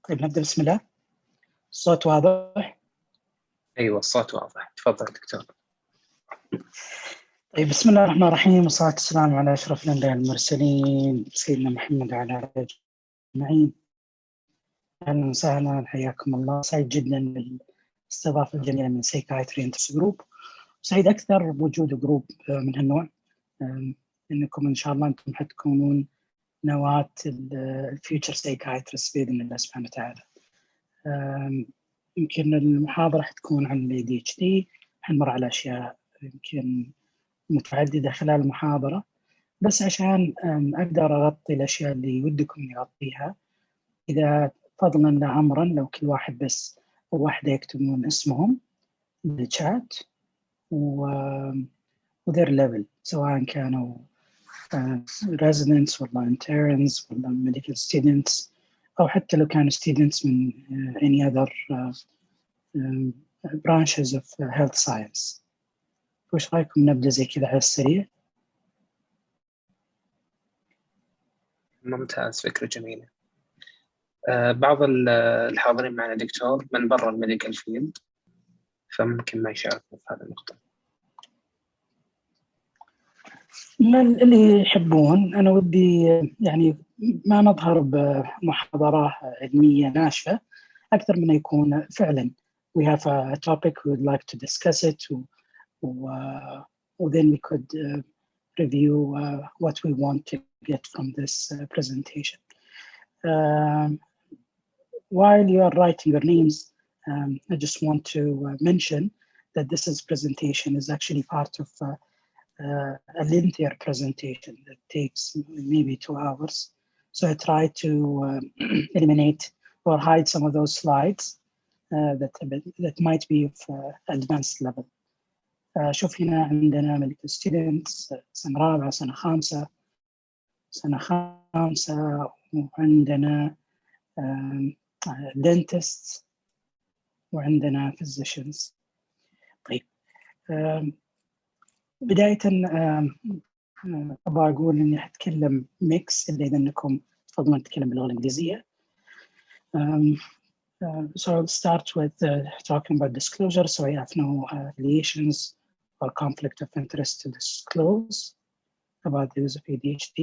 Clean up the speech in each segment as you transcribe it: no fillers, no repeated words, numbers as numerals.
طيب نبدأ بسم الله. الصوت واضح؟ أيوة الصوت واضح، تفضل دكتور. طيب بسم الله الرحمن الرحيم، والصلاة والسلام على أشرف الأنبياء المرسلين سيدنا محمد وعلى آله أجمعين. أهلا وسهلا، حياكم الله. سعيد جدا بالاستضافة الجميلة من سايكايتري انترس جروب، وسعيد أكثر بوجود جروب من هالنوع، إنكم إن شاء الله أنتم حتكونون نواة الفيوتشر سايكايترس بإذن الله سبحانه وتعالى. يمكن المحاضرة حتكون عن ال ADHD، حنمر على أشياء يمكن متعددة خلال المحاضرة، بس عشان أقدر أغطي الأشياء اللي ودكم نغطيها، إذا فضلا لا أمرا لو كل واحد بس أو واحدة يكتبون اسمهم بالشات وذير ليفل، سواء كانوا residents ولا interns ولا medical students، أو حتى لو كانوا students من any other branches of health science. وش رأيكم نبدأ زي كذا على السريع؟ ممتاز، فكرة جميلة. بعض الحاضرين معنا دكتور من برا الميديكال فيلد، فممكن ما يشاركوا في هذه النقطة. اللي يحبون، أنا ودي يعني ما نظهر بمحاضرة علمية ناشفة أكثر من يكون فعلا we have a topic we would like to discuss it then we could review what we want to get from this presentation. While you are writing your names, I just want to mention that this presentation is actually part of a lengthier presentation that takes maybe 2 hours. So I try to eliminate or hide some of those slides that might be of advanced level. شوف هنا عندنا medical students سنة رابعة سنة خامسة وعندنا dentists وعندنا physicians. طيب بداية أبغى أقول إني حتكلم ميكس، إلا إذا إنكم تفضلون تتكلم باللغة الإنجليزية. So I'll start with talking about disclosure, so I have no affiliations or conflict of interest to disclose about the use of ADHD.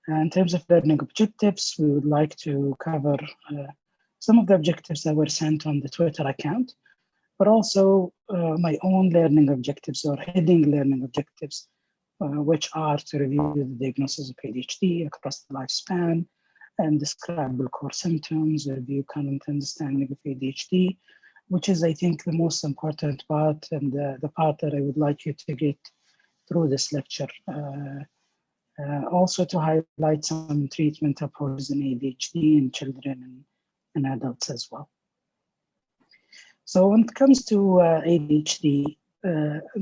In terms of learning objectives, we would like to cover some of the objectives that were sent on the Twitter account, but also my own learning objectives or heading learning objectives, which are to review the diagnosis of ADHD across the lifespan and describe the core symptoms, review current understanding of ADHD, which is, I think, the most important part and the part that I would like you to get through this lecture. Also to highlight some treatment approaches in ADHD in children and adults as well. So when it comes to ADHD,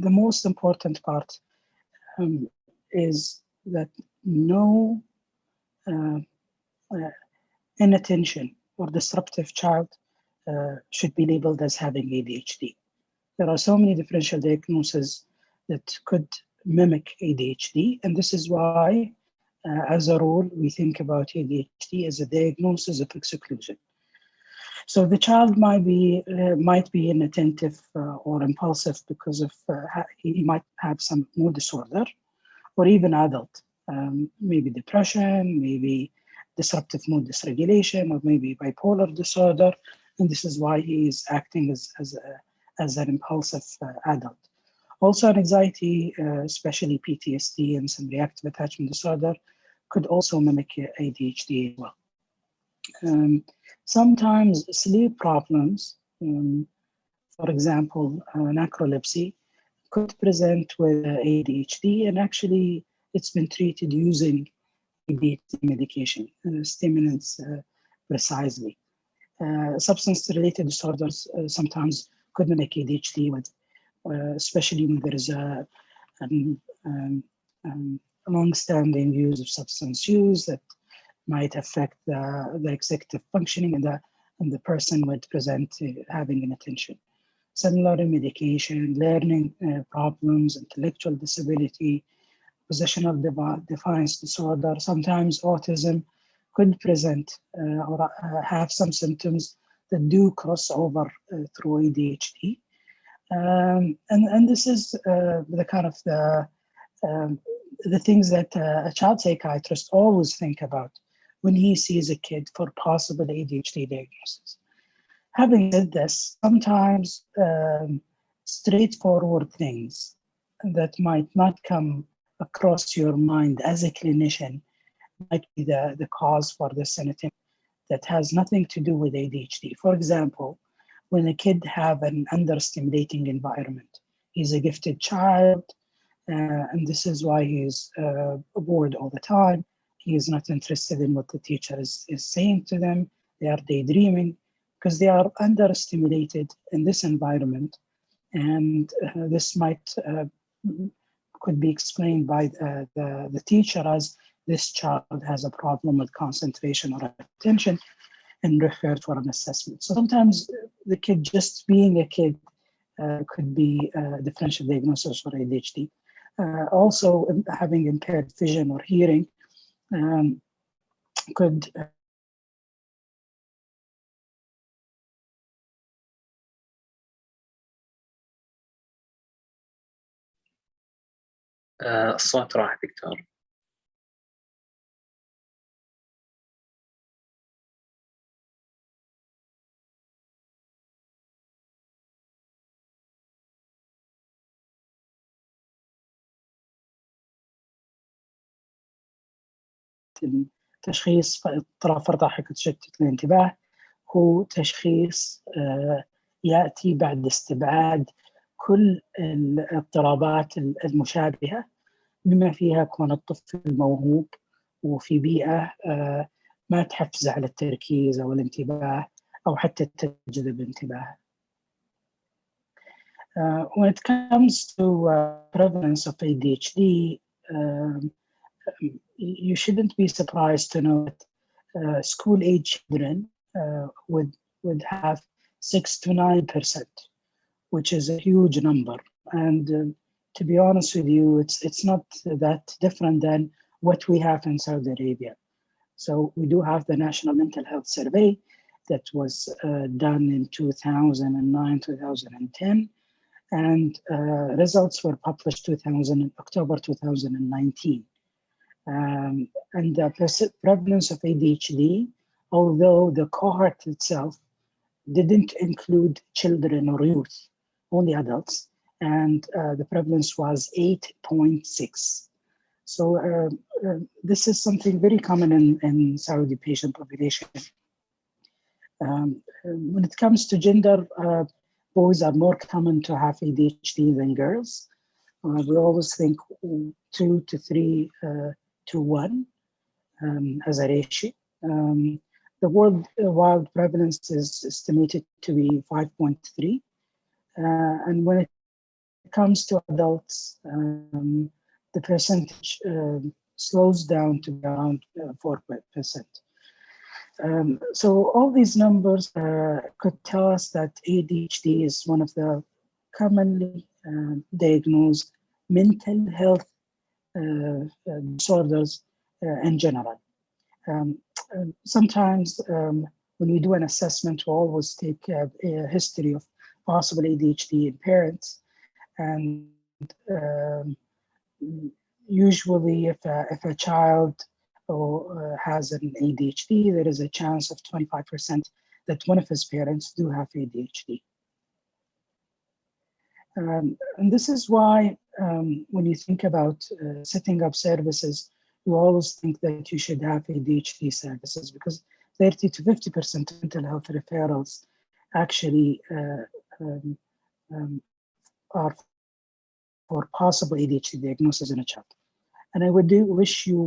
the most important part is that no inattention or disruptive child should be labeled as having ADHD. There are so many differential diagnoses that could mimic ADHD, and this is why, as a rule, we think about ADHD as a diagnosis of exclusion. So the child might be inattentive or impulsive because of he might have some mood disorder, or even adult, maybe depression, maybe disruptive mood dysregulation, or maybe bipolar disorder, and this is why he is acting as an impulsive adult. Also, anxiety, especially PTSD and some reactive attachment disorder, could also mimic ADHD as well. Sometimes sleep problems, for example, narcolepsy, could present with ADHD, and actually it's been treated using ADHD medication, stimulants precisely. Substance-related disorders sometimes could mimic ADHD, with, especially when there is a long-standing use of substance use that might affect the executive functioning, and the person would present having inattention. Similar medication, learning problems, intellectual disability, possessional defiance disorder, sometimes autism could present or have some symptoms that do cross over through ADHD. And this is the kind of the things that a child psychiatrist always think about when he sees a kid for possible ADHD diagnosis. Having said this, sometimes straightforward things that might not come across your mind as a clinician might be the cause for this inattention that has nothing to do with ADHD. For example, when a kid have an understimulating environment, he's a gifted child, and this is why he's bored all the time. He is not interested in what the teacher is saying to them. They are daydreaming because they are understimulated in this environment. And this might could be explained by the teacher as this child has a problem with concentration or attention and referred for an assessment. So sometimes the kid just being a kid could be a differential diagnosis for ADHD. Also, having impaired vision or hearing could الصوت راح دكتور. تشخيص اضطراب فرط حركة تشتت الانتباه هو تشخيص يأتي بعد استبعاد كل الاضطرابات المشابهة بما فيها كون الطفل موهوب وفي بيئة ما تحفز على التركيز أو الانتباه أو حتى تجذب انتباه. When it comes to prevalence of ADHD, you shouldn't be surprised to know that school-age children would have 6 to 9%, which is a huge number. And to be honest with you, it's not that different than what we have in Saudi Arabia. So we do have the National Mental Health Survey that was done in 2009, 2010, and results were published October 2019. And the prevalence of ADHD, although the cohort itself didn't include children or youth, only adults, and the prevalence was 8.6. So this is something very common in Saudi patient population. When it comes to gender, boys are more common to have ADHD than girls. We always think 2 to 3 to 1 as a ratio. The worldwide prevalence is estimated to be 5.3. And when it comes to adults, the percentage slows down to around 4%. So all these numbers could tell us that ADHD is one of the commonly diagnosed mental health disorders in general. Sometimes when we do an assessment, we always take a history of possible ADHD in parents. And usually if a child has an ADHD, there is a chance of 25% that one of his parents do have ADHD. And this is why when you think about setting up services, you always think that you should have ADHD services, because 30 to 50% of mental health referrals actually are for possible ADHD diagnosis in a child. And I would wish you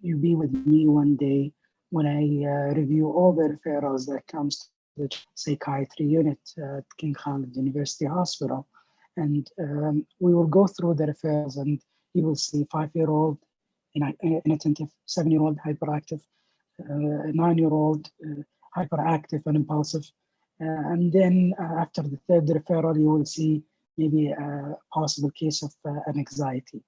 you be with me one day when I review all the referrals that comes to the psychiatry unit at King Khalid University Hospital. And we will go through the referrals, and you will see 5-year-old inattentive, 7-year-old hyperactive, 9-year-old hyperactive and impulsive. And then after the third referral, you will see maybe a possible case of an anxiety.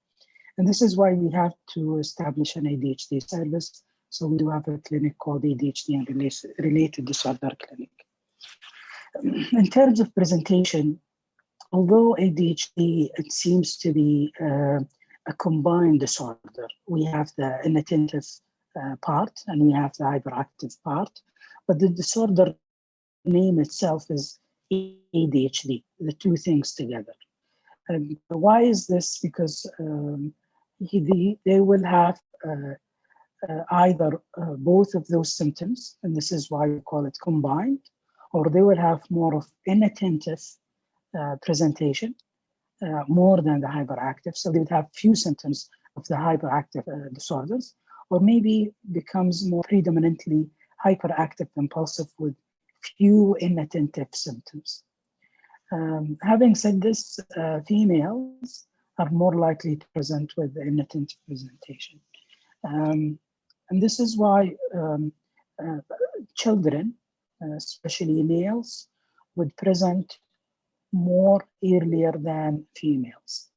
And this is why we have to establish an ADHD service, So we do have a clinic called ADHD and related disorder clinic. In terms of presentation, although ADHD, it seems to be a combined disorder. We have the inattentive part and we have the hyperactive part, but the disorder name itself is ADHD, the two things together. And why is this? Because they will have either both of those symptoms, and this is why we call it combined, or they will have more of inattentive presentation, more than the hyperactive. So they would have few symptoms of the hyperactive disorders, or maybe becomes more predominantly hyperactive impulsive with few inattentive symptoms. Having said this, females are more likely to present with the inattentive presentation. And this is why children, especially males, would present more earlier than females.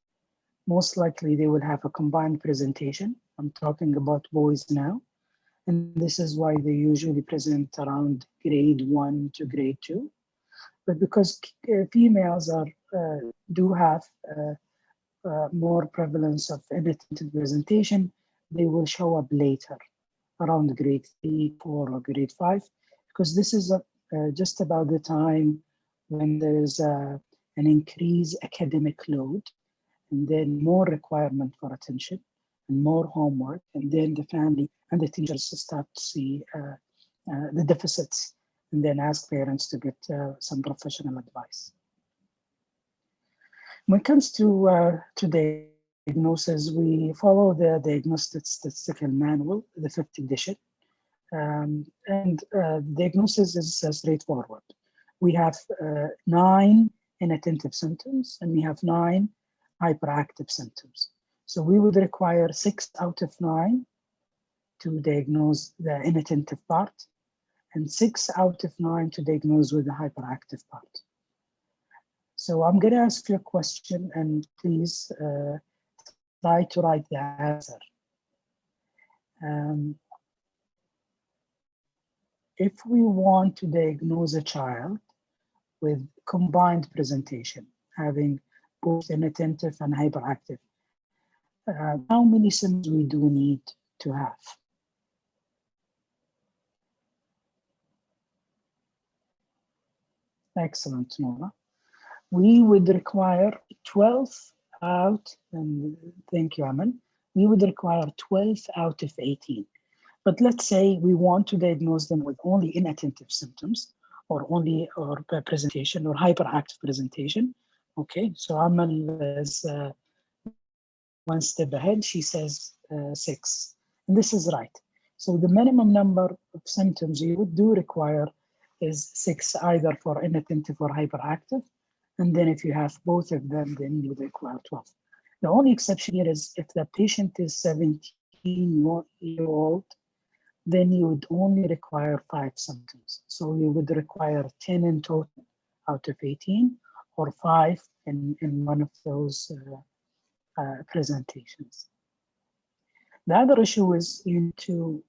Most likely they will have a combined presentation. I'm talking about boys now. And this is why they usually present around grade 1 to grade 2. But because females do have more prevalence of inattentive presentation, they will show up later, around grade 3, 4, or grade 5, because this is just about the time when there is an increased academic load, and then more requirement for attention and more homework, and then the family and the teachers start to see the deficits, and then ask parents to get some professional advice. When it comes to diagnosis, we follow the Diagnostic Statistical Manual, the 5th edition. And diagnosis is straightforward. We have 9 inattentive symptoms, and we have 9 hyperactive symptoms. So we would require 6 out of 9 to diagnose the inattentive part, and 6 out of 9 to diagnose with the hyperactive part. So I'm going to ask you a question, and please try to write the answer. If we want to diagnose a child with combined presentation, having both inattentive and hyperactive, how many symptoms we do need to have? Excellent, Nora. We would require 12 out, and thank you, Aman. We would require 12 out of 18. But let's say we want to diagnose them with only inattentive symptoms, or presentation, or hyperactive presentation. Okay, so Aman is one step ahead. She says 6, and this is right. So the minimum number of symptoms you would require is 6, either for inattentive or hyperactive. And then if you have both of them, then you would require 12. The only exception here is if the patient is 17-year-old, then you would only require 5 symptoms. So you would require 10 in total out of 18, or 5 in one of those presentations. The other issue is you need to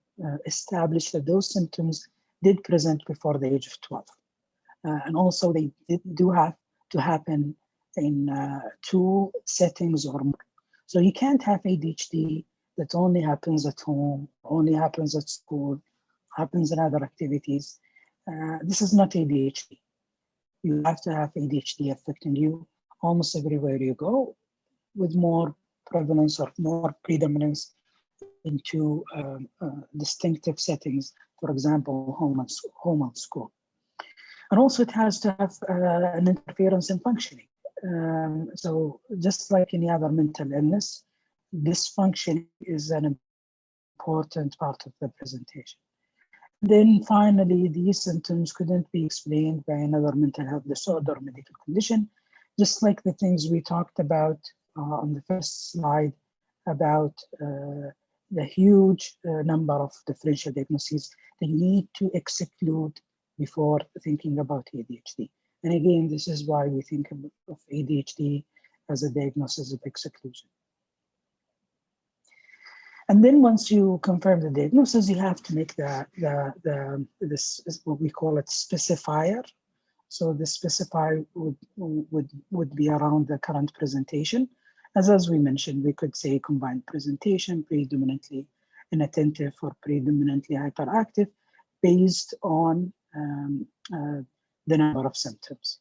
establish that those symptoms did present before the age of 12. And also they do have to happen in 2 settings or more. So you can't have ADHD that only happens at home, only happens at school, happens in other activities. This is not ADHD. You have to have ADHD affecting you almost everywhere you go, with more prevalence or more predominance into distinctive settings, for example, home and school. And also it has to have an interference in functioning. So just like any other mental illness, dysfunction is an important part of the presentation. Then finally, these symptoms couldn't be explained by another mental health disorder or medical condition, just like the things we talked about on the first slide about the huge number of differential diagnoses that you need to exclude before thinking about ADHD. And again, this is why we think of ADHD as a diagnosis of exclusion. And then once you confirm the diagnosis, you have to make this is what we call it specifier. So the specifier would be around the current presentation. As we mentioned, we could say combined presentation, predominantly inattentive or predominantly hyperactive, based on the number of symptoms.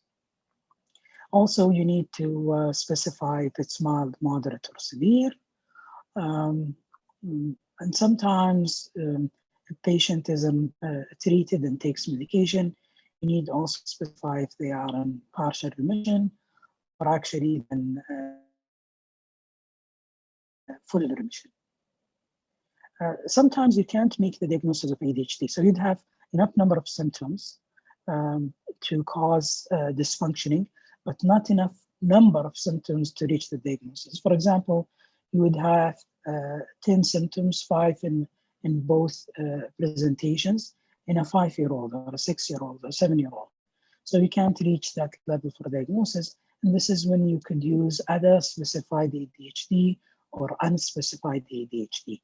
Also, you need to specify if it's mild, moderate, or severe. And sometimes a patient is treated and takes medication. You need also specify if they are in partial remission or actually in full remission. Sometimes you can't make the diagnosis of ADHD, so you'd have enough number of symptoms to cause dysfunctioning, but not enough number of symptoms to reach the diagnosis. For example, you would have 10 symptoms, 5 in both presentations, in a 5-year-old or a 6-year-old or 7-year-old. So you can't reach that level for diagnosis. And this is when you could use other specified ADHD or unspecified ADHD.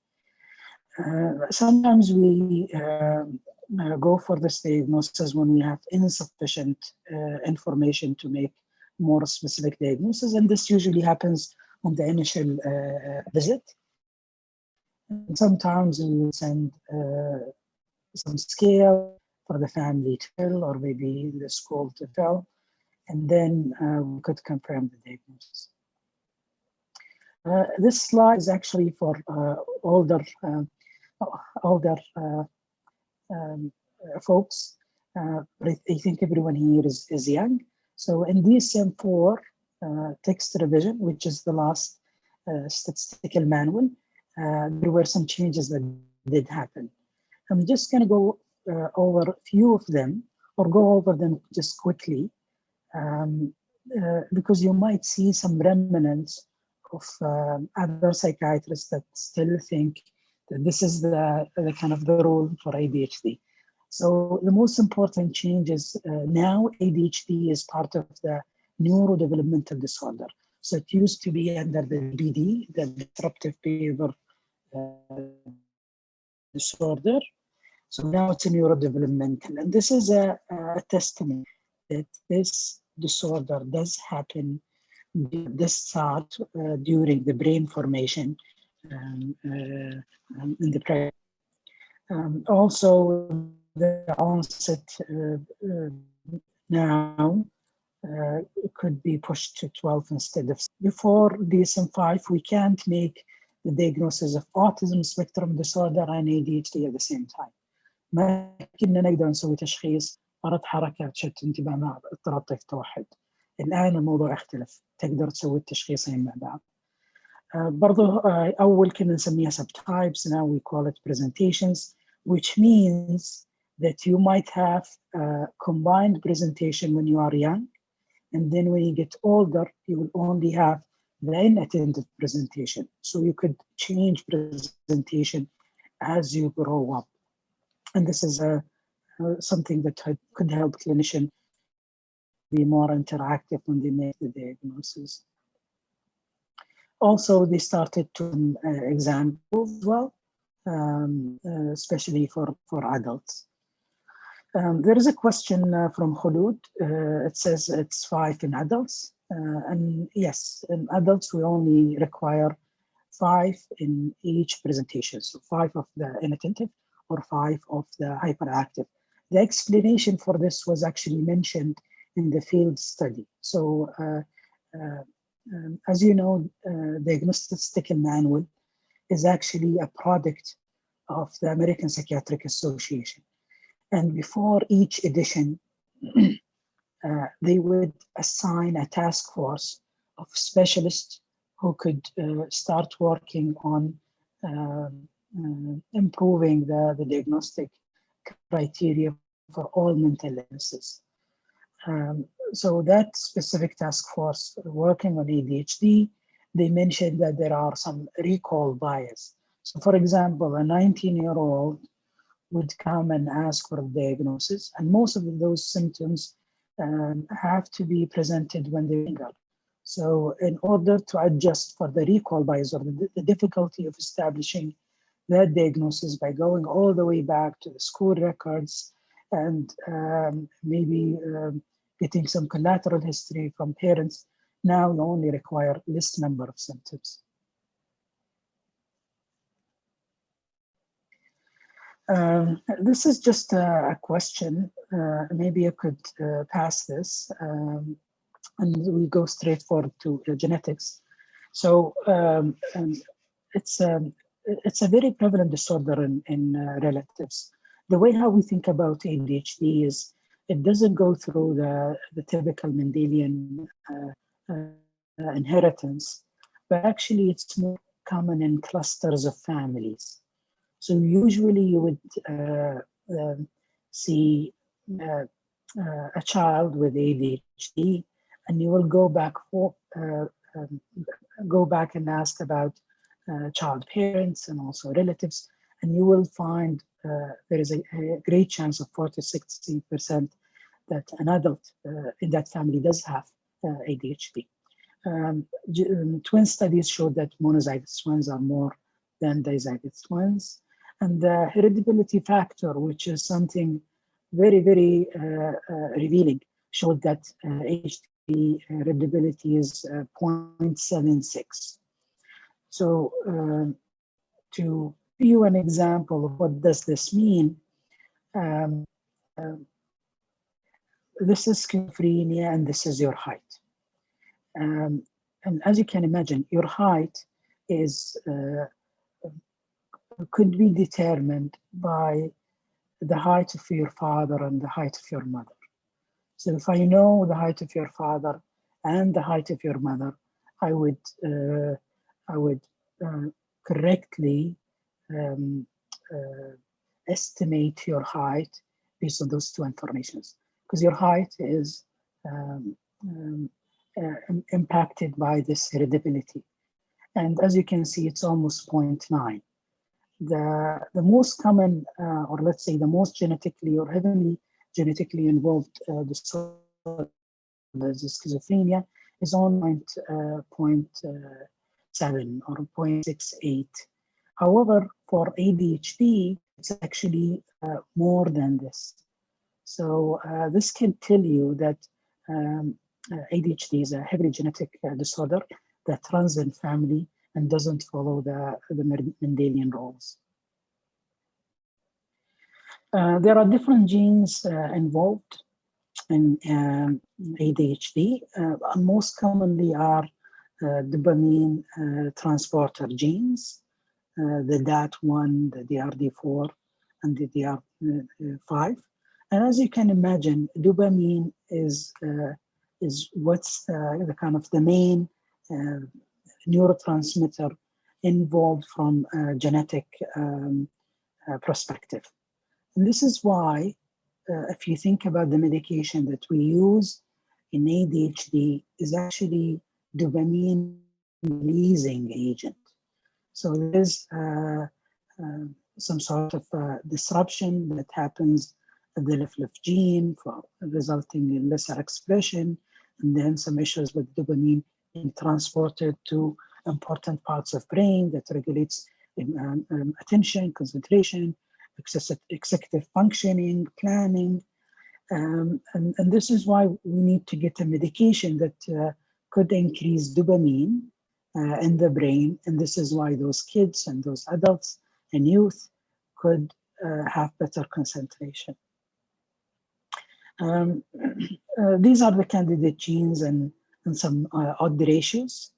Sometimes we go for this diagnosis when we have insufficient information to make more specific diagnosis, and this usually happens on the initial visit. And sometimes we will send some scale for the family to fill, or maybe the school to fill, and then we could confirm the diagnosis. This slide is actually for older folks. But I think everyone here is young. So in DSM-4 text revision, which is the last statistical manual, there were some changes that did happen. I'm just going to go over a few of them, or go over them just quickly, because you might see some remnants of other psychiatrists that still think that this is the kind of the rule for ADHD. So the most important change is now ADHD is part of the neurodevelopmental disorder. So it used to be under the BD, the disruptive behavior disorder. So now it's a neurodevelopmental, and this is a testament that this disorder does happen, this start during the brain formation in the pregnancy. Also, the onset now could be pushed to 12 instead of before DSM-5. We can't make the diagnosis of autism spectrum disorder and ADHD at the same time. ما كنا نقدر نسوي تشخيص فرط حركة شتت انتباه مع اضطراب طيف توحد. الآن الموضوع اختلف، تقدر تسوي التشخيصين مع بعض. برضو أول كنا نسميها subtypes, now we call it presentations, which means that you might have a combined presentation when you are young, and then when you get older, you will only have the inattentive presentation. So you could change presentation as you grow up. And this is something that could help clinicians be more interactive when they make the diagnosis. Also, they started to examples as well, especially for adults. There is a question from Khulud. It says it's 5 in adults. And yes, in adults, we only require 5 in each presentation. So 5 of the inattentive or 5 of the hyperactive. The explanation for this was actually mentioned in the field study. So as you know, diagnostical manual is actually a product of the American Psychiatric Association. And before each edition, they would assign a task force of specialists who could start working on improving the diagnostic criteria for all mental illnesses. So that specific task force working on ADHD, they mentioned that there are some recall bias. So for example, a 19-year-old would come and ask for a diagnosis, and most of those symptoms have to be presented when they're younger. So in order to adjust for the recall bias or the difficulty of establishing that diagnosis by going all the way back to the school records and maybe getting some collateral history from parents. Now you only require less number of symptoms. This is just a question. Maybe I could pass this, and we go straight forward to genetics. So it's a very prevalent disorder in relatives. The way how we think about ADHD is it doesn't go through the typical Mendelian inheritance, but actually it's more common in clusters of families. So usually you would see a child with ADHD, and you will go back and ask about child parents and also relatives, and you will find there is a great chance of 40 to 60% that an adult in that family does have ADHD. Twin studies show that monozygous twins are more than dizygous twins. And the hereditability factor, which is something very, very revealing, showed that ADHD hereditability is 0.76. So to give you an example of what does this mean, this is schizophrenia and this is your height. And as you can imagine, your height is could be determined by the height of your father and the height of your mother. So if I know the height of your father and the height of your mother, I would correctly estimate your height based on those two informations, because your height is impacted by this hereditability. And as you can see, it's almost 0.9. The most common, or let's say the most genetically or heavily genetically involved disorder, schizophrenia, is on 0.7 or 0.68. However, for ADHD, it's actually more than this. So this can tell you that ADHD is a heavily genetic disorder that runs in family and doesn't follow the Mendelian rules. There are different genes involved in ADHD. Most commonly are dopamine transporter genes, the DAT1, the DRD4, and the DR5. And as you can imagine, dopamine is what's the kind of the main neurotransmitter involved from a genetic perspective. And this is why, if you think about the medication that we use in ADHD, is actually dopamine releasing agent. So there's some sort of disruption that happens at the LIF gene, resulting in lesser expression, and then some issues with dopamine being transported to important parts of brain that regulates attention, concentration, executive functioning, planning. And this is why we need to get a medication that could increase dopamine in the brain. And this is why those kids and those adults and youth could have better concentration. These are the candidate genes and some odd ratios.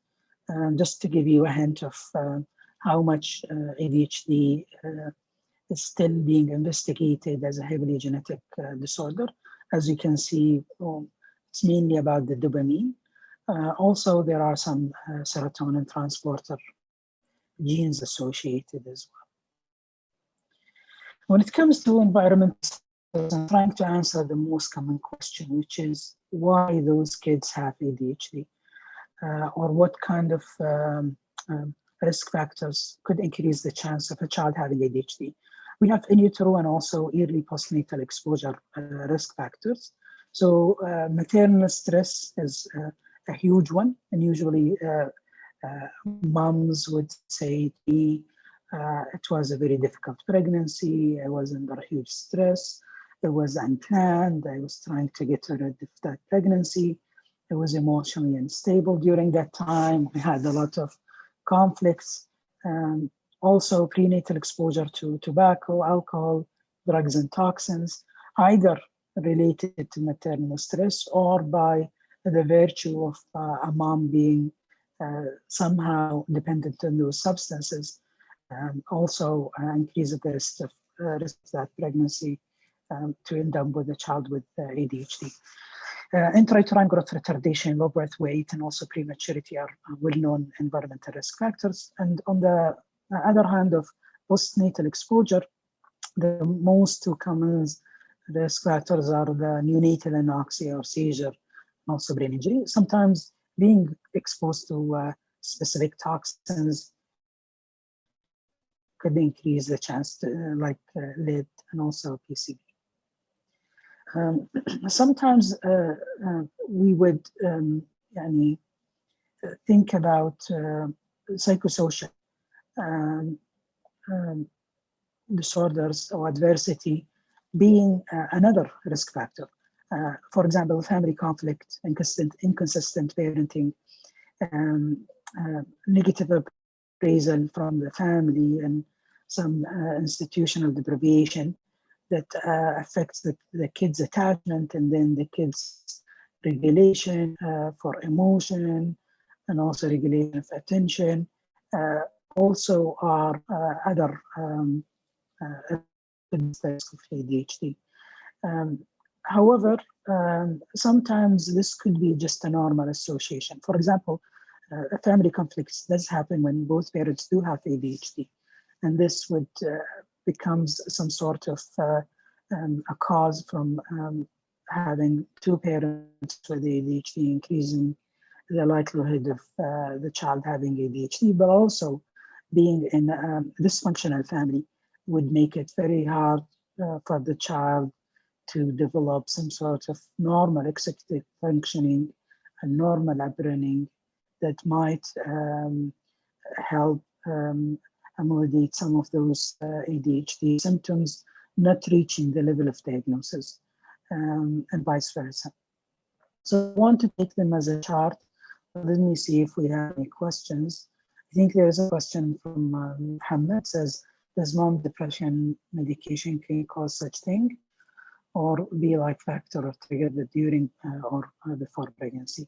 Just to give you a hint of how much ADHD is still being investigated as a heavily genetic disorder. As you can see, it's mainly about the dopamine. Also, there are some serotonin transporter genes associated as well. When it comes to environmental, I'm trying to answer the most common question, which is why those kids have ADHD, or what kind of risk factors could increase the chance of a child having ADHD. We have in utero and also early postnatal exposure risk factors. So maternal stress is a huge one, and usually moms would say to me, It was a very difficult pregnancy. I was under huge stress. It was unplanned. I was trying to get rid of that pregnancy. I was emotionally unstable during that time. We had a lot of conflicts. Also, prenatal exposure to tobacco, alcohol, drugs, and toxins, either related to maternal stress or by the virtue of a mom being somehow dependent on those substances. Also increase the risk of that pregnancy to end up with a child with ADHD. Intrauterine growth retardation, low birth weight, and also prematurity are well-known environmental risk factors. And on the other hand of postnatal exposure, the most two common risk factors are the neonatal anoxia or seizure, and also brain injury. Sometimes being exposed to specific toxins could increase the chance to, like lead and also PCB. Sometimes we would think about psychosocial disorders or adversity being another risk factor. For example, family conflict, inconsistent parenting, negative appraisal from the family, and some institutional deprivation that affects the kid's attachment and then the kid's regulation for emotion and also regulation of attention. Also are other aspects of ADHD. However, sometimes this could be just a normal association. For example, family conflicts does happen when both parents do have ADHD, and this would becomes some sort of a cause from having two parents with ADHD, increasing the likelihood of the child having ADHD, but also being in a dysfunctional family would make it very hard for the child to develop some sort of normal executive functioning and normal upbringing that might help ameliorate some of those ADHD symptoms, not reaching the level of diagnosis, and vice versa. So I want to take them as a chart. Let me see if we have any questions. I think there's a question from Muhammad, says, does mom depression medication can cause such thing or be like factor or trigger that during or before pregnancy?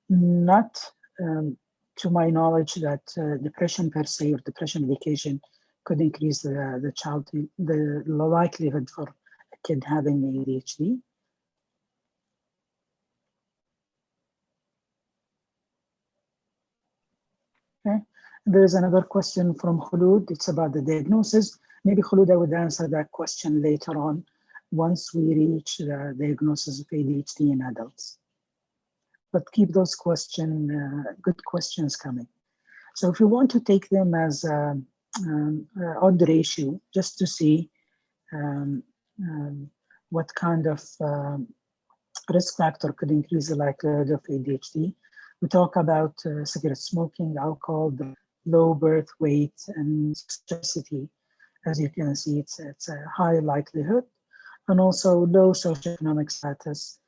Not to my knowledge that depression per se or depression medication could increase the likelihood for a kid having ADHD. Okay. There's another question from Khulud. It's about the diagnosis. Maybe Khulud, I would answer that question later on once we reach the diagnosis of ADHD in adults. But keep those good questions coming. So if you want to take them as odd ratio, just to see what kind of risk factor could increase the likelihood of ADHD, we talk about cigarette smoking, alcohol, the low birth weight, and stressity. As you can see, it's a high likelihood, and also low socioeconomic status,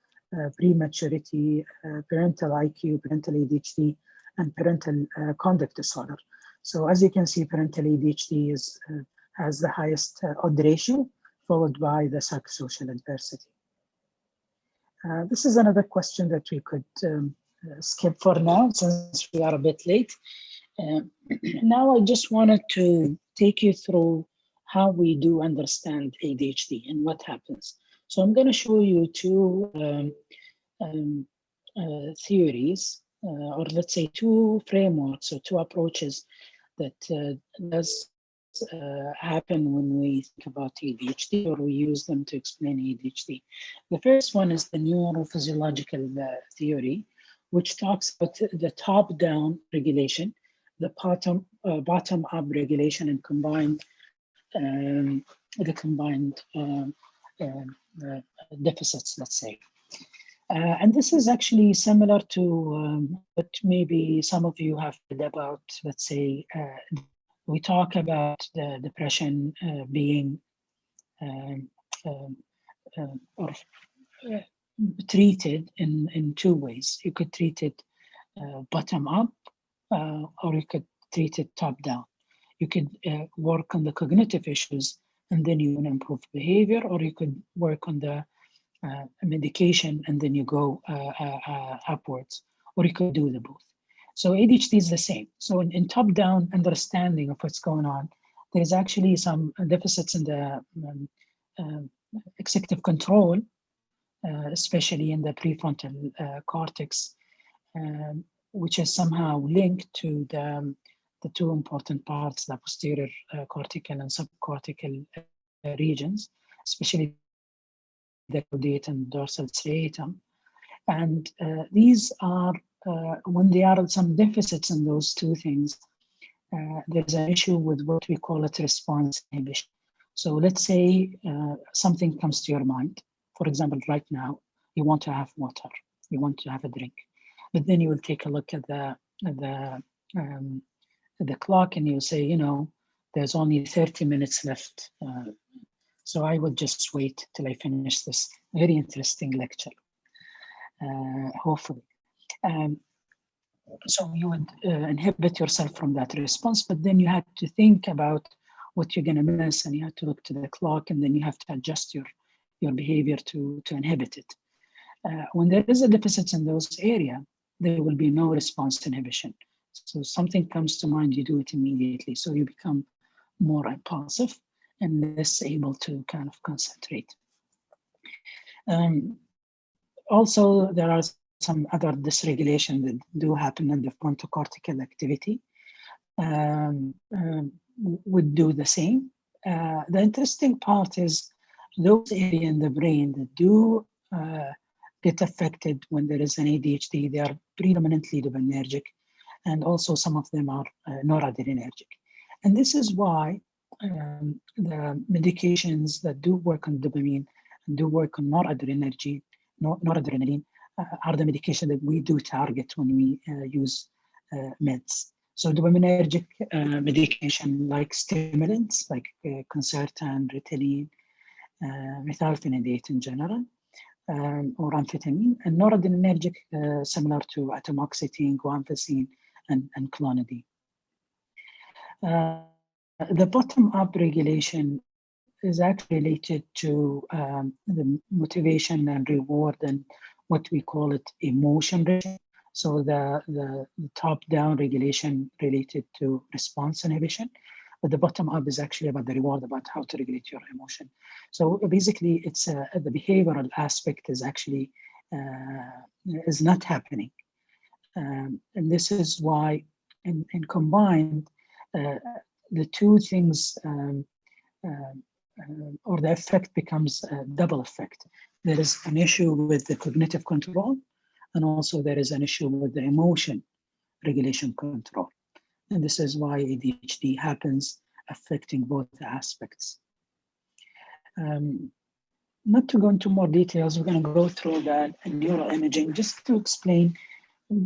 prematurity, parental IQ, parental ADHD, and parental conduct disorder. So as you can see, parental ADHD has the highest odd ratio, followed by the psychosocial adversity. This is another question that we could skip for now, since we are a bit late. Now I just wanted to take you through how we do understand ADHD and what happens. So I'm going to show you two theories, or let's say two frameworks or two approaches that does happen when we think about ADHD, or we use them to explain ADHD. The first one is the neurophysiological theory, which talks about the top-down regulation, the bottom-up regulation, and the combined deficits, let's say. And this is actually similar to what maybe some of you have read about, let's say, we talk about the depression being um, um, or treated in two ways. You could treat it bottom up, or you could treat it top down. You could work on the cognitive issues and then you improve behavior, or you could work on the medication and then you go upwards, or you could do the both. So ADHD is the same. So in top-down understanding of what's going on, there's actually some deficits in the executive control, especially in the prefrontal cortex, which is somehow linked to the two important parts, the posterior cortical and subcortical regions, especially the caudate and dorsal striatum. And these are, when there are some deficits in those two things, there's an issue with what we call it response inhibition. So let's say something comes to your mind. For example, right now, you want to have water, you want to have a drink, but then you will take a look at the clock and you'll say, you know, there's only 30 minutes left. So I would just wait till I finish this very interesting lecture, hopefully. So you would inhibit yourself from that response, but then you had to think about what you're going to miss, and you have to look to the clock, and then you have to adjust your behavior to inhibit it. When there is a deficit in those areas, there will be no response inhibition. So something comes to mind, you do it immediately. So you become more impulsive and less able to kind of concentrate. Also, there are some other dysregulation that do happen in the frontocortical activity. Would do the same. The interesting part is those areas in the brain that do get affected when there is an ADHD, they are predominantly dopaminergic, and also some of them are noradrenergic. And this is why the medications that do work on dopamine and do work on noradrenergic, noradrenaline are the medication that we do target when we use meds. So dopaminergic medication like stimulants, like Concerta, Ritalin, methylphenidate in general, or amphetamine, and noradrenergic similar to atomoxetine, guanfacine, and clonidine. The bottom-up regulation is actually related to the motivation and reward and what we call it emotion regulation. So the top-down regulation related to response inhibition, but the bottom-up is actually about the reward, about how to regulate your emotion. So basically, it's the behavioral aspect is actually is not happening, and this is why, in combined, the two things. Or the effect becomes a double effect. There is an issue with the cognitive control, and also there is an issue with the emotion regulation control. And this is why ADHD happens, affecting both aspects. Not to go into more details, we're going to go through that neuroimaging just to explain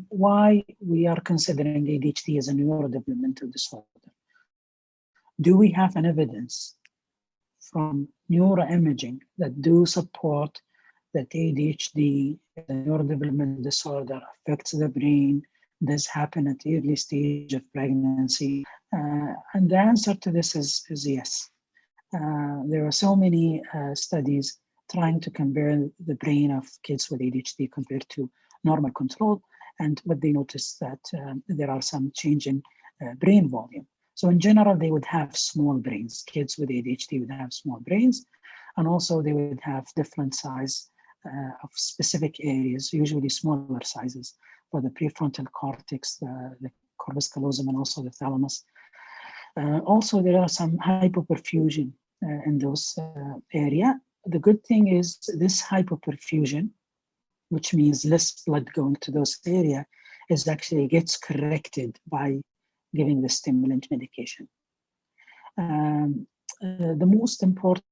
why we are considering ADHD as a neurodevelopmental disorder. Do we have an evidence from neuroimaging that do support that ADHD, the neurodevelopmental disorder, affects the brain, does happen at the early stage of pregnancy? And the answer to this is yes. There are so many studies trying to compare the brain of kids with ADHD compared to normal control, and what they noticed that there are some change in brain volume. So in general, they would have small brains. Kids with ADHD would have small brains, and also they would have different size of specific areas, usually smaller sizes for the prefrontal cortex, the corpus callosum, and also the thalamus. Also, there are some hypoperfusion in those area. The good thing is this hypoperfusion, which means less blood going to those area, is actually gets corrected by giving the stimulant medication. The most important,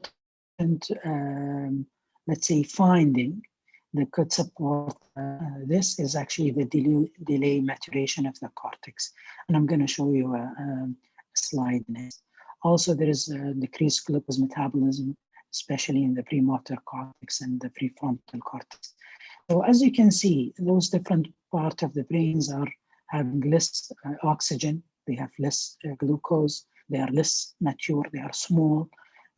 let's say, finding that could support this is actually the delay maturation of the cortex. And I'm going to show you a slide next. Also, there is decreased glucose metabolism, especially in the premotor cortex and the prefrontal cortex. So as you can see, those different parts of the brains are having less oxygen, they have less glucose, they are less mature, they are small,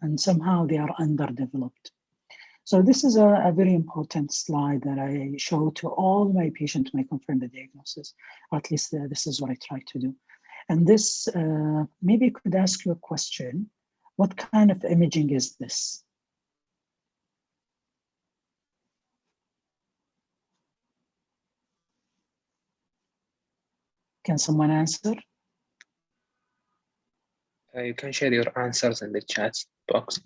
and somehow they are underdeveloped. So this is a very important slide that I show to all my patients when I confirm the diagnosis, or at least this is what I try to do. And this, maybe I could ask you a question. What kind of imaging is this? Can someone answer? You can share your answers in the chat box.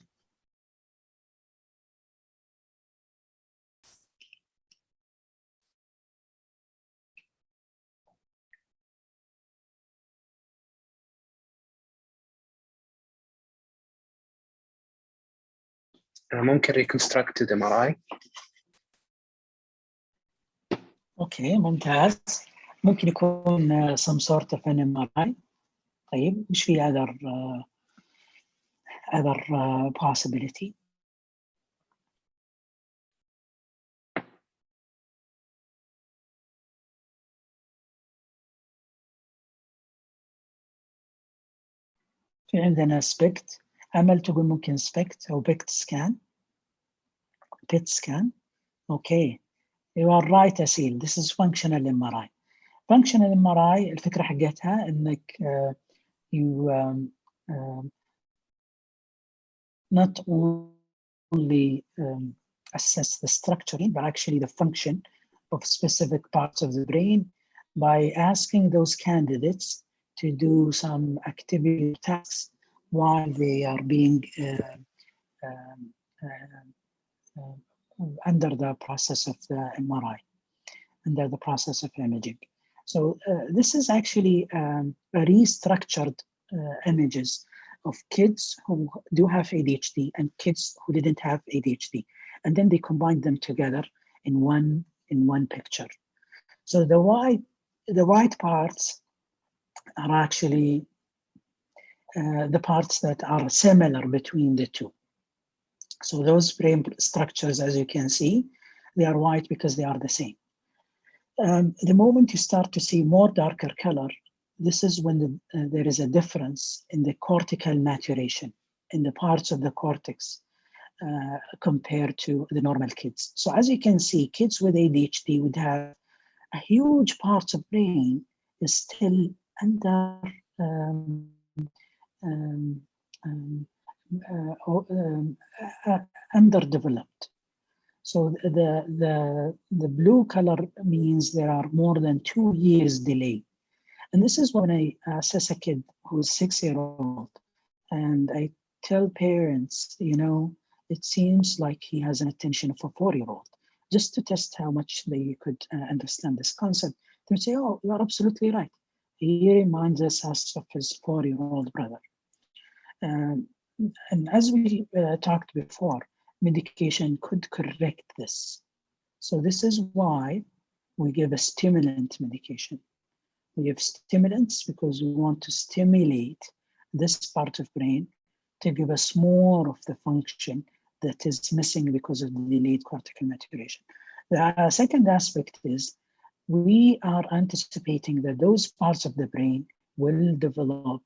ممكن reconstructed MRI. اوكي ممتاز. ممكن يكون some sort of an MRI. طيب مش في other possibility. في عندنا SPECT. أمل تقول ممكن SPECT أو PET scan. PET scan. Okay. You are right أسيل. This is functional MRI. Functional MRI الفكرة حقتها إنك you not only assess the structuring, but actually the function of specific parts of the brain by asking those candidates to do some activity tasks while they are being under the process of the MRI, under the process of imaging. So this is actually restructured images of kids who do have ADHD and kids who didn't have ADHD, and then they combine them together in one picture. So the white parts are actually the parts that are similar between the two. So those brain structures, as you can see, they are white because they are the same. The moment you start to see more darker color, this is when there is a difference in the cortical maturation, in the parts of the cortex compared to the normal kids. So as you can see, kids with ADHD would have a huge part of brain is still underdeveloped. So the blue color means there are more than 2 years delay. And this is when I assess a kid who's 6-year-old and I tell parents, you know, it seems like he has an attention of a 4-year-old, just to test how much they could understand this concept. They say, oh, you're absolutely right. He reminds us of his 4-year-old brother. And as we talked before, medication could correct this. So this is why we give a stimulant medication. We give stimulants because we want to stimulate this part of brain to give us more of the function that is missing because of the delayed cortical maturation. The second aspect is we are anticipating that those parts of the brain will develop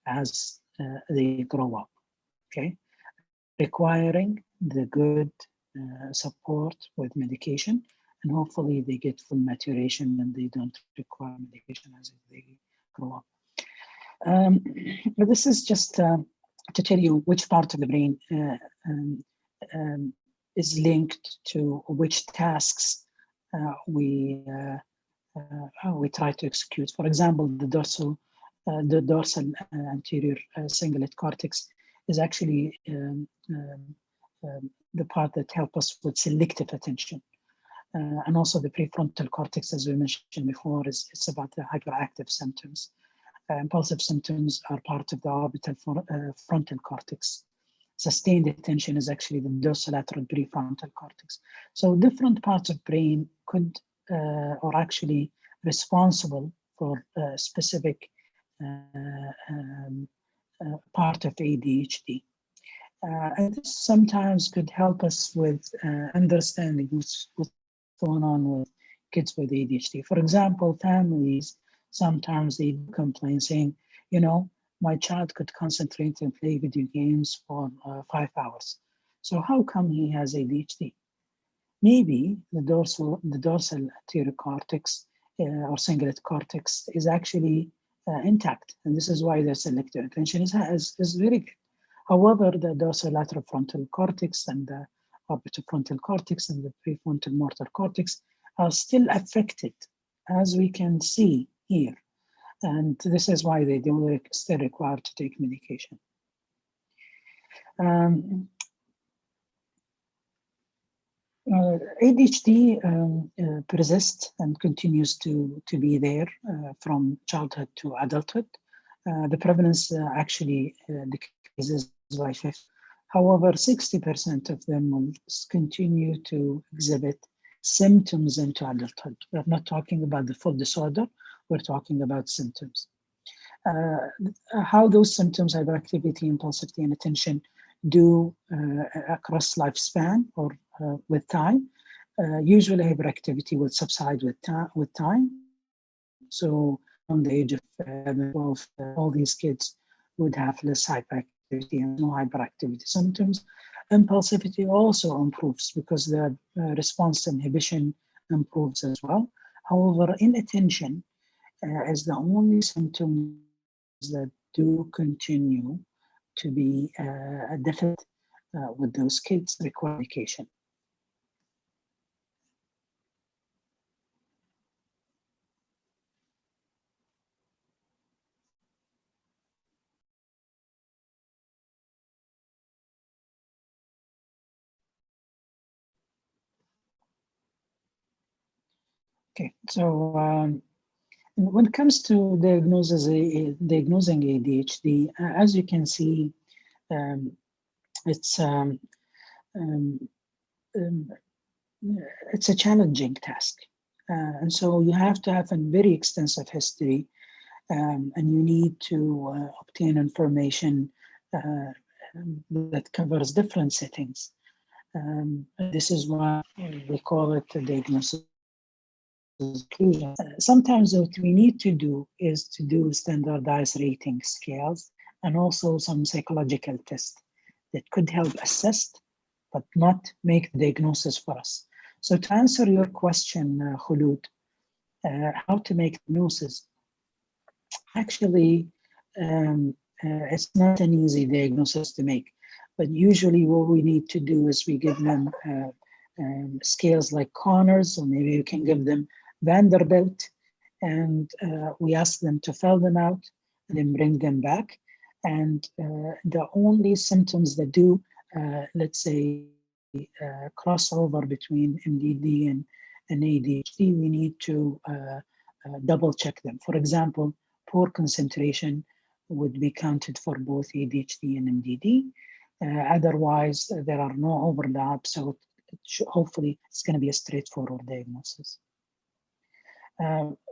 as they grow up, okay? Requiring the good support with medication, and hopefully they get full maturation and they don't require medication as they grow up. But this is just to tell you which part of the brain is linked to which tasks we try to execute. For example, the dorsal anterior cingulate cortex is actually the part that helps us with selective attention. And also the prefrontal cortex, as we mentioned before, it's about the hyperactive symptoms. Impulsive symptoms are part of the orbital frontal cortex. sustained attention is actually the dorsolateral prefrontal cortex. So different parts of brain could or actually responsible for a specific part of ADHD. And this sometimes could help us with understanding what's going on with kids with ADHD. For example, families, sometimes they complain saying, you know, my child could concentrate and play video games for 5 hours. So how come he has ADHD? Maybe the dorsal anterior cortex or cingulate cortex is actually intact, and this is why their selective attention is very good. However, the dorsolateral frontal cortex and the orbitofrontal cortex and the prefrontal motor cortex are still affected, as we can see here. And this is why they do still require to take medication. ADHD persists and continues to be there from childhood to adulthood. The prevalence actually decreases by 50. However, 60% of them will continue to exhibit symptoms into adulthood. We're not talking about the full disorder, we're talking about symptoms. How those symptoms, hyperactivity, impulsivity, and attention do across lifespan or with time. Usually hyperactivity will subside with time. So on the age of 12, all these kids would have less hyperactivity and no hyperactivity symptoms. Impulsivity also improves because the response inhibition improves as well. However, inattention is the only symptom that do continue to be a deficit with those kids require medication. Okay, so when it comes to diagnosing ADHD, as you can see, it's a challenging task. And so you have to have a very extensive history and you need to obtain information that covers different settings. This is why we call it a diagnosis inclusion. Sometimes what we need to do is to do standardized rating scales and also some psychological tests that could help assess but not make the diagnosis for us. So to answer your question, Khulud, how to make diagnosis, actually, it's not an easy diagnosis to make, but usually what we need to do is we give them scales like Conners, or maybe you can give them Vanderbilt, and we ask them to fill them out and then bring them back. And the only symptoms that do, let's say, crossover between MDD and ADHD, we need to double check them. For example, poor concentration would be counted for both ADHD and MDD. Otherwise, there are no overlaps, so hopefully it's going to be a straightforward diagnosis.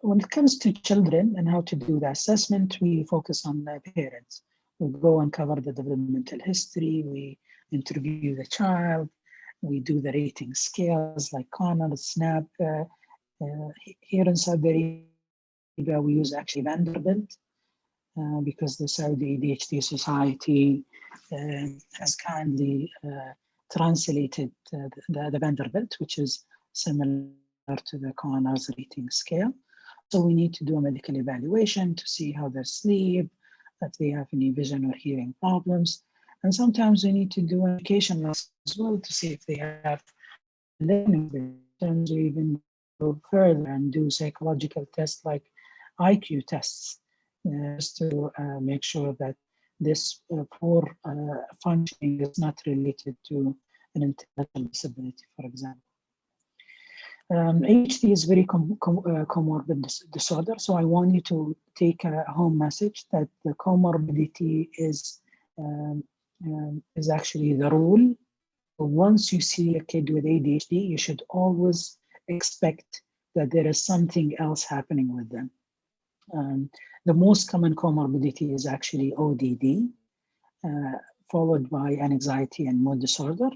When it comes to children and how to do the assessment, we focus on the parents. We go and cover the developmental history, we interview the child, we do the rating scales like Connell, SNAP. Here in Saudi Arabia, we use actually Vanderbilt because the Saudi ADHD Society has kindly translated the Vanderbilt, which is similar to the Connell's rating scale. So we need to do a medical evaluation to see how they sleep, if they have any vision or hearing problems. And sometimes we need to do education lessons as well to see if they have learning patterns, or even go further and do psychological tests like IQ tests, just to make sure that this poor functioning is not related to an intellectual disability, for example. ADHD is very comorbid disorder, so I want you to take a home message that the comorbidity is is actually the rule. Once you see a kid with ADHD, you should always expect that there is something else happening with them. The most common comorbidity is actually ODD, followed by anxiety and mood disorder,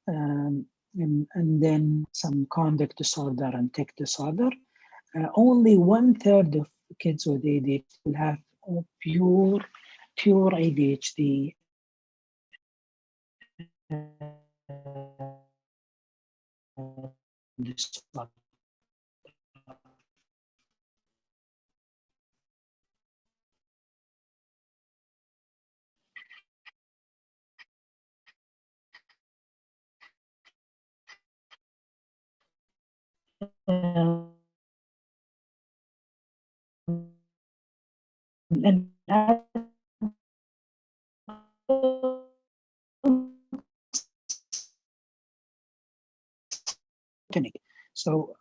and then some conduct disorder and tic disorder. Only 1/3 of kids with ADHD will have pure ADHD disorder. And so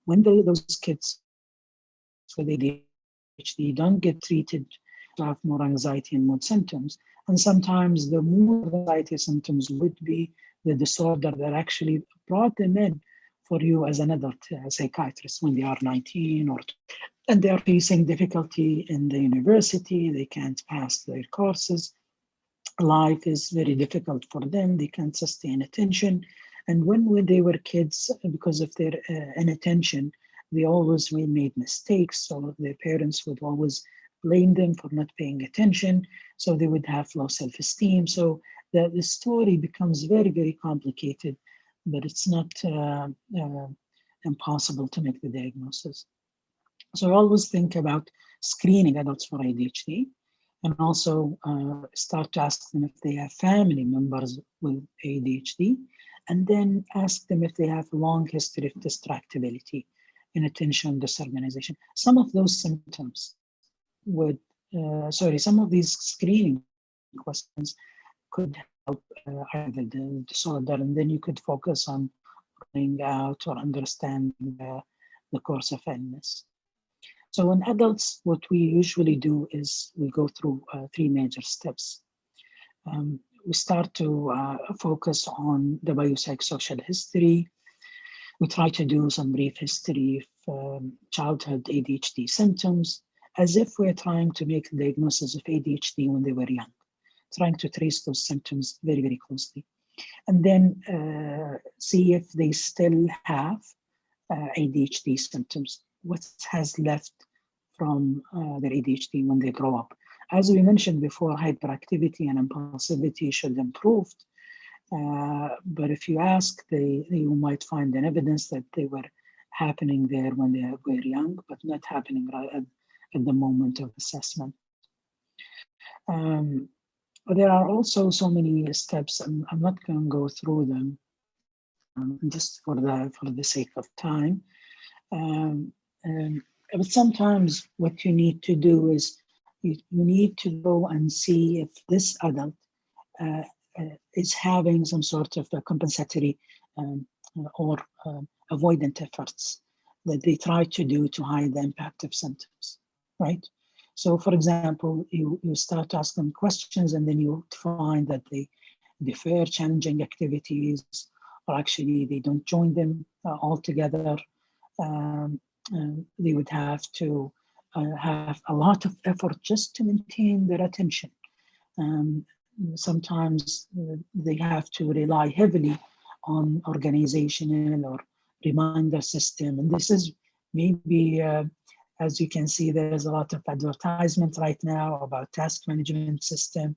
when those kids with ADHD don't get treated, have more anxiety and mood symptoms. And sometimes the mood anxiety symptoms would be the disorder that actually brought them in for you as an adult psychiatrist when they are 19 or and they are facing difficulty in the university, they can't pass their courses, life is very difficult for them, they can't sustain attention. And when they were kids, because of their inattention, they always made mistakes, so their parents would always blame them for not paying attention, so they would have low self-esteem. So the story becomes very, very complicated, but it's not impossible to make the diagnosis. So I always think about screening adults for ADHD and also start to ask them if they have family members with ADHD, and then ask them if they have a long history of distractibility, inattention, disorganization. Some of those symptoms would, some of these screening questions could help either the disorder, and then you could focus on running out or understanding the course of illness. So in adults, what we usually do is we go through three major steps. We start to focus on the biopsychosocial history. We try to do some brief history of childhood ADHD symptoms, as if we're trying to make a diagnosis of ADHD when they were young, trying to trace those symptoms very, very closely. And then see if they still have ADHD symptoms, what has left from their ADHD when they grow up. As we mentioned before, hyperactivity and impulsivity should improve. But if you ask, you might find an evidence that they were happening there when they were young, but not happening right at the moment of assessment. There are also so many steps, and I'm not going to go through them just for the sake of time. But sometimes what you need to do is you need to go and see if this adult is having some sort of a compensatory or avoidant efforts that they try to do to hide the impact of symptoms, right? So, for example, you start asking questions and then you find that they defer challenging activities, or actually they don't join them altogether. They would have to have a lot of effort just to maintain their attention. Sometimes they have to rely heavily on organizational or reminder system. And this is maybe, as you can see, there's a lot of advertisement right now about task management system,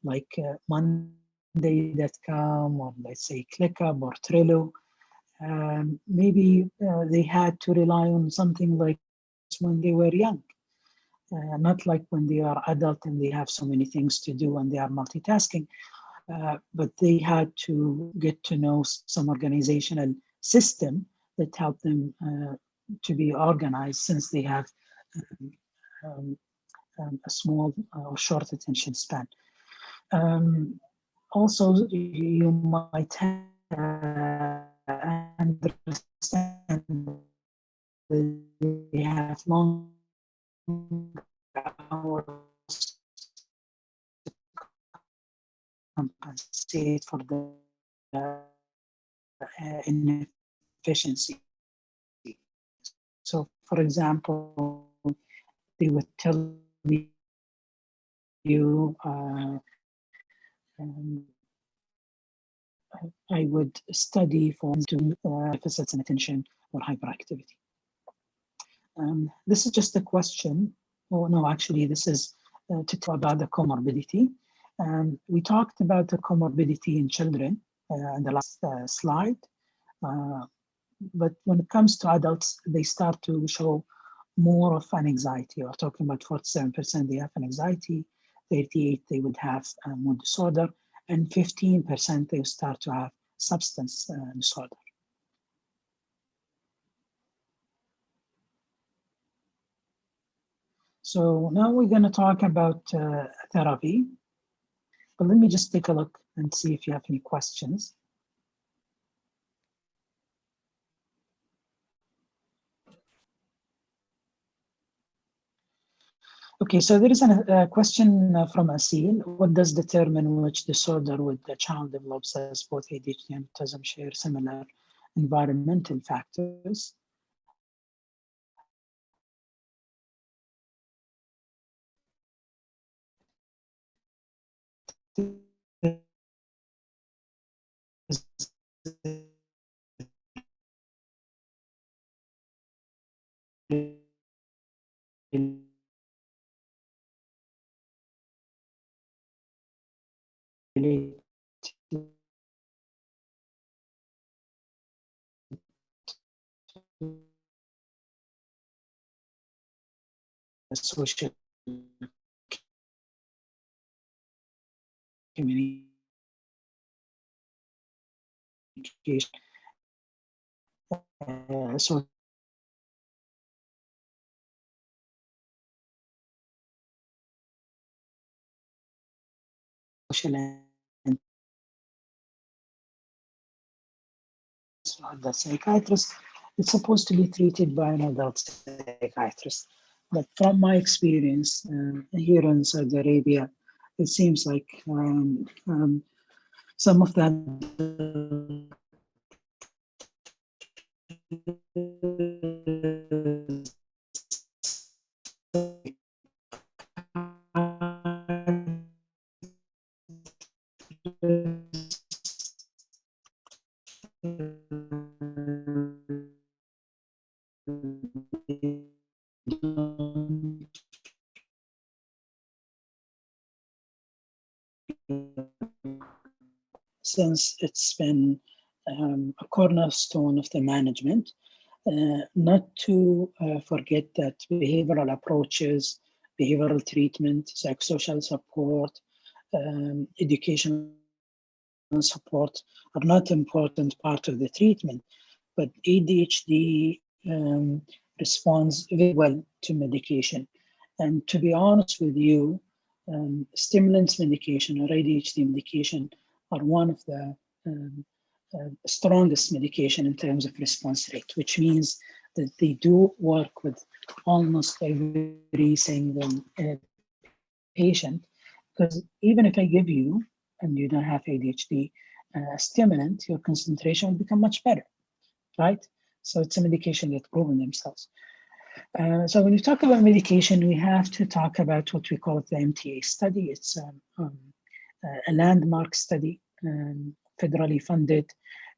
like Monday.com or let's say ClickUp or Trello. Maybe they had to rely on something like when they were young, not like when they are adult and they have so many things to do and they are multitasking, but they had to get to know some organizational system that helped them to be organized, since they have um, a small or short attention span. Also, you might understand they have long hours compensate for the inefficiency. So, for example, they would tell you, I would study for deficits in attention or hyperactivity. This is just a question. Oh, no, actually, this is to talk about the comorbidity. We talked about the comorbidity in children in the last slide. But when it comes to adults, they start to show more of an anxiety. We're talking about 47% they have an anxiety, 38% they would have a mood disorder, and 15% they start to have substance disorder. So now we're going to talk about therapy. But let me just take a look and see if you have any questions. Okay, so there is a question from Asil. What does determine which disorder would the child develops, as both ADHD and autism share similar environmental factors? Social communication, social and the psychiatrist. It's supposed to be treated by an adult psychiatrist. But from my experience here in Saudi Arabia, it seems like some of that since it's been a cornerstone of the management, not to forget that behavioral approaches, behavioral treatment, psychosocial support, educational support are not important part of the treatment, but ADHD responds very well to medication. And to be honest with you, stimulants medication or ADHD medication are one of the strongest medication in terms of response rate, which means that they do work with almost every single patient. Because even if I give you, and you don't have ADHD, stimulant, your concentration will become much better, right? So it's a medication that proven themselves. So when we talk about medication, we have to talk about what we call the MTA study. It's a landmark study, federally funded,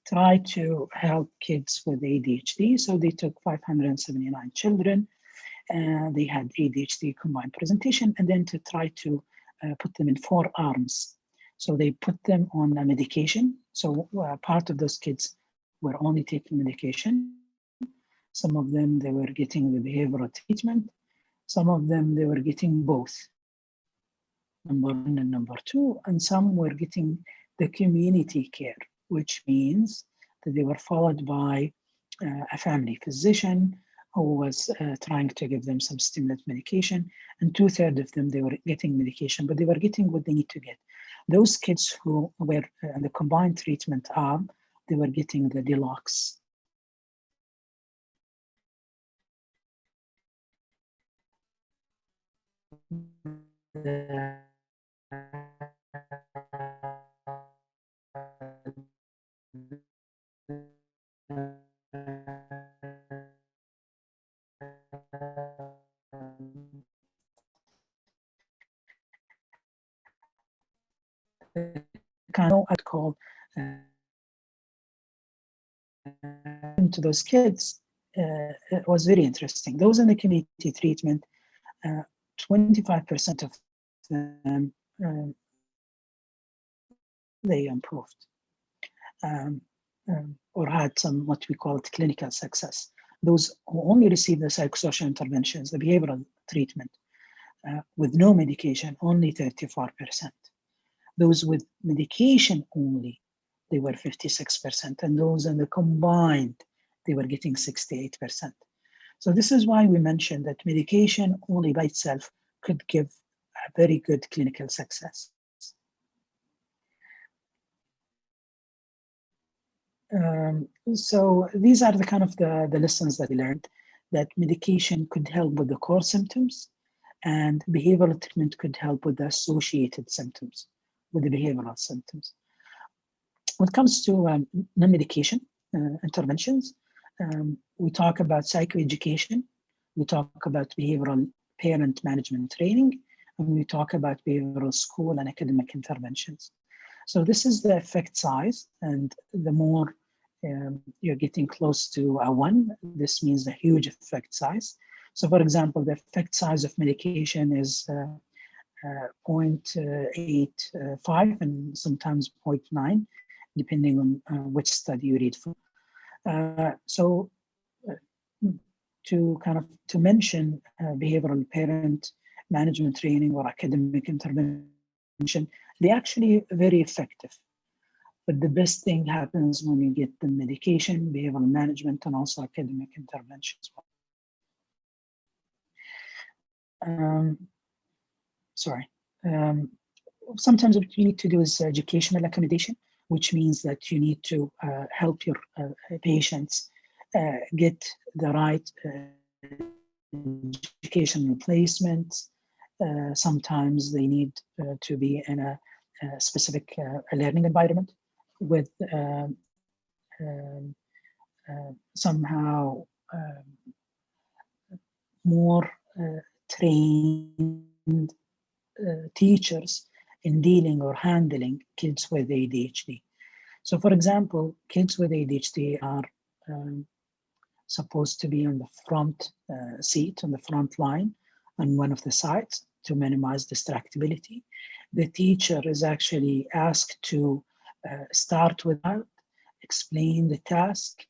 try to help kids with ADHD. So they took 579 children. They had ADHD combined presentation, and then to try to put them in 4 arms. So they put them on a medication. So part of those kids were only taking medication. Some of them, they were getting the behavioral treatment. Some of them, they were getting both, number 1 and number 2. And some were getting the community care, which means that they were followed by a family physician who was trying to give them some stimulant medication. And 2/3 of them, they were getting medication, but they were getting what they need to get. Those kids who were in the combined treatment arm, they were getting the deluxe. kind of call to those kids. It was very interesting. Those in the community treatment, 25% of them they improved or had some what we call it clinical success. Those who only received the psychosocial interventions, the behavioral treatment with no medication, only 34%. Those with medication only, they were 56%, and those in the combined, they were getting 68%. So this is why we mentioned that medication only by itself could give a very good clinical success. So these are the kind of the lessons that we learned, that medication could help with the core symptoms and behavioral treatment could help with the associated symptoms, with the behavioral symptoms. When it comes to non-medication interventions, we talk about psychoeducation, we talk about behavioral parent management training, and we talk about behavioral school and academic interventions. So this is the effect size, and the more you're getting close to a 1, this means a huge effect size. So for example, the effect size of medication is 0.85 and sometimes 0.9, depending on which study you read from. To mention behavioral parent management training or academic intervention, they're actually very effective. But the best thing happens when you get the medication, behavioral management, and also academic interventions. Sometimes what you need to do is educational accommodation, which means that you need to help your patients get the right educational placement. Sometimes they need to be in a specific learning environment with somehow more trained teachers in dealing or handling kids with ADHD. So for example, kids with ADHD are supposed to be on the front seat, on the front line, on one of the sides to minimize distractibility. The teacher is actually asked to start without, explain the task.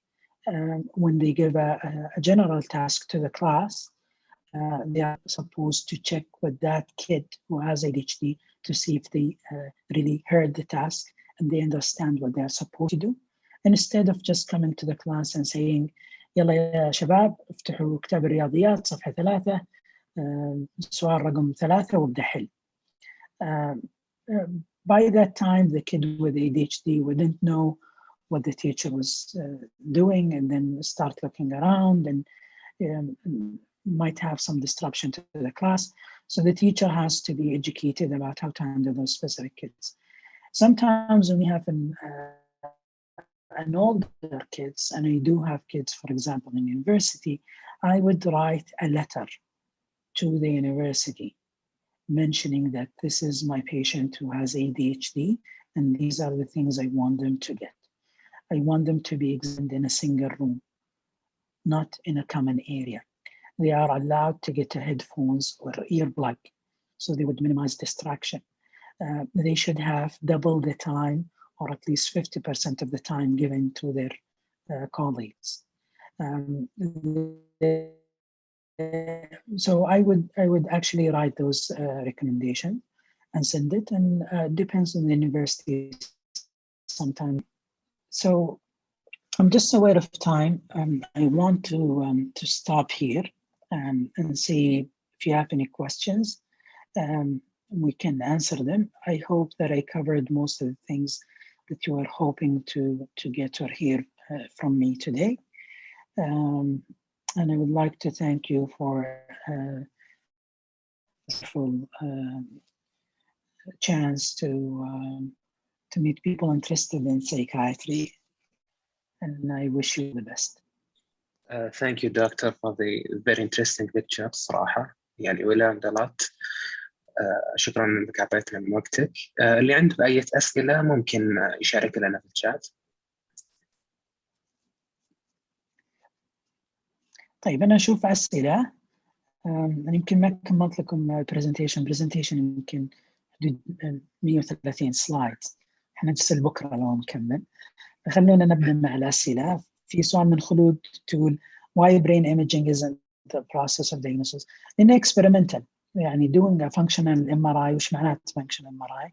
When they give a general task to the class, they are supposed to check with that kid who has ADHD to see if they really heard the task and they understand what they are supposed to do. And instead of just coming to the class and saying, يلا يا شباب افتحوا كتاب الرياضيات صفحة 3 سؤال رقم 3 وابدأ حل. By that time, the kid with ADHD wouldn't know what the teacher was doing, and then start looking around and might have some disruption to the class. So the teacher has to be educated about how to handle those specific kids. Sometimes when we have an older kids, and I do have kids, for example, in university, I would write a letter to the university mentioning that this is my patient who has ADHD, and these are the things I want them to get. I want them to be examined in a single room, not in a common area. They are allowed to get a headphones or earplug, so they would minimize distraction. They should have double the time, or at least 50% of the time given to their colleagues. So I would actually write those recommendations and send it, and depends on the university sometimes. So I'm just aware of time. I want to stop here and see if you have any questions. We can answer them. I hope that I covered most of the things that you are hoping to get or hear from me today. And I would like to thank you for a wonderful chance to meet people interested in psychiatry, and I wish you the best. Thank you, Doctor, for the very interesting lecture. صراحة يعني we learned a lot. شكرا انك اعطيتنا من وقتك. اللي عنده اي اسئله ممكن يشارك لنا في الشات. طيب أنا أشوف أسئلة. أنا يمكن ما كملت لكم البرزنتيشن يمكن حدود 130 سلايد، احنا نفصل بكرة لو نكمل. خلونا نبدأ مع الأسئلة. في سؤال من خلود تقول why brain imaging isn't the process of diagnosis؟ لأنه experimental، يعني doing a functional MRI. وش معنات functional MRI؟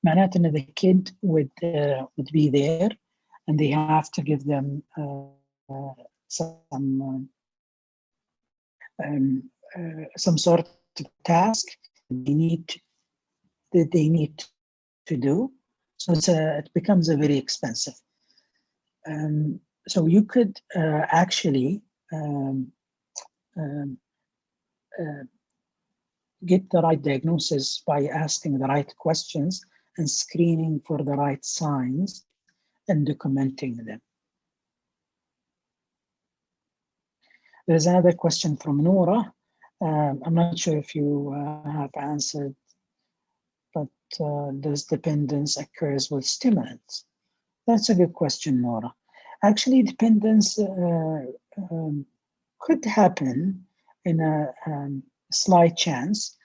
معناته إن the kid would be there and they have to give them some sort of task they need to do. So it becomes a very expensive. So you could actually get the right diagnosis by asking the right questions and screening for the right signs and documenting them. There's another question from Nora. I'm not sure if you have answered, but does dependence occurs with stimulants? That's a good question, Nora. Actually, dependence could happen in a slight chance,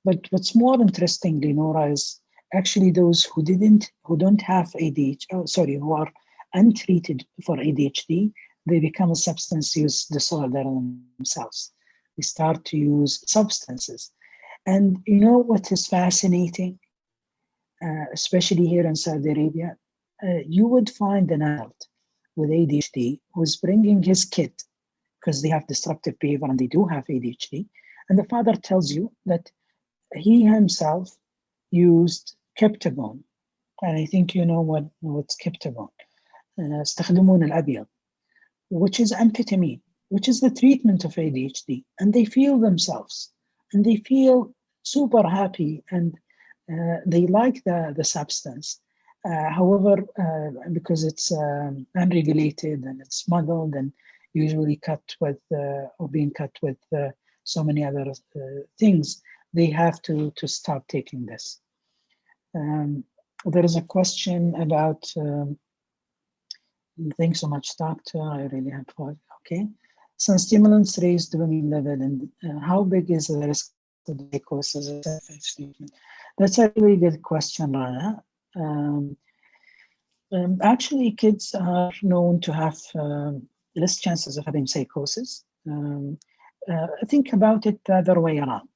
but what's more interestingly, Nora, is actually those who don't have ADHD, who are untreated for ADHD, they become a substance use disorder themselves. They start to use substances. And you know what is fascinating, especially here in Saudi Arabia, you would find an adult with ADHD who's bringing his kid because they have disruptive behavior and they do have ADHD. And the father tells you that he himself used Keptagon. And I think you know what's Keptagon. استخدمون الأبيض, which is amphetamine, which is the treatment of ADHD. And they feel themselves and they feel super happy and they like the substance. However, because it's unregulated and it's smuggled and usually cut with or being cut with so many other things, they have to stop taking this. There is a question about, thanks so much, doctor. I really have fun. Okay. Some stimulants raise dopamine level, and how big is the risk of psychosis? That's a really good question, Rana. Actually, kids are known to have less chances of having psychosis. Think about it the other way around.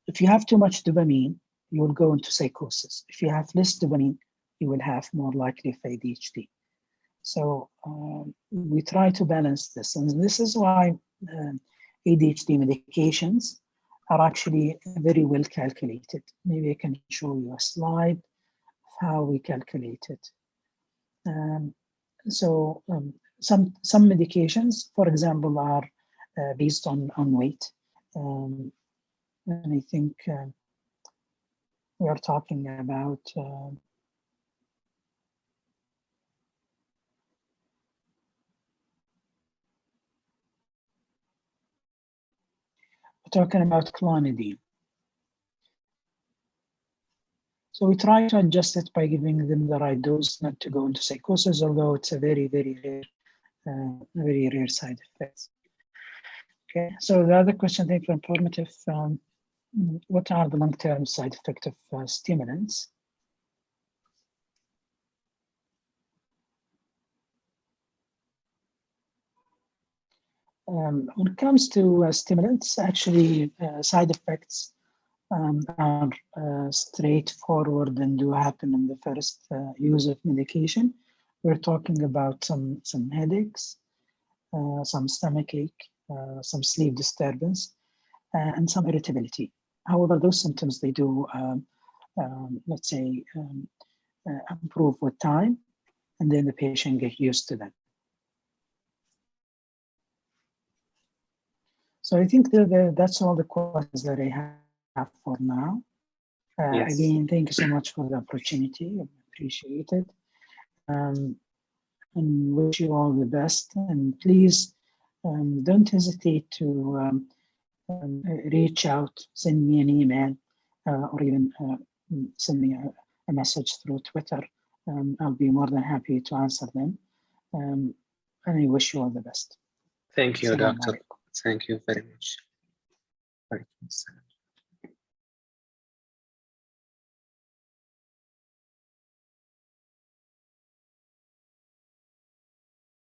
If you have too much dopamine, you will go into psychosis. If you have less dopamine, you will have more likely of ADHD. So we try to balance this. And this is why ADHD medications are actually very well calculated. Maybe I can show you a slide of how we calculate it. Some medications, for example, are based on weight. And I think we are talking about clonidine. So we try to adjust it by giving them the right dose, not to go into psychosis, although it's a very, very rare side effect. Okay, so the other question, I think, informative. What are the long-term side effects of stimulants? When it comes to stimulants, actually, side effects are straightforward and do happen in the first use of medication. We're talking about some headaches, some stomach ache, some sleep disturbance, and some irritability. However, those symptoms, they do, let's say, improve with time, and then the patient gets used to them. So I think that's all the questions that I have for now. Yes. Again, thank you so much for the opportunity. I appreciate it. And wish you all the best. And please don't hesitate to reach out, send me an email. or even send me a message through Twitter. I'll be more than happy to answer them. And I wish you all the best. Thank you, Assalamu Doctor. alaikum. Thank you very much. Alaikum assalam.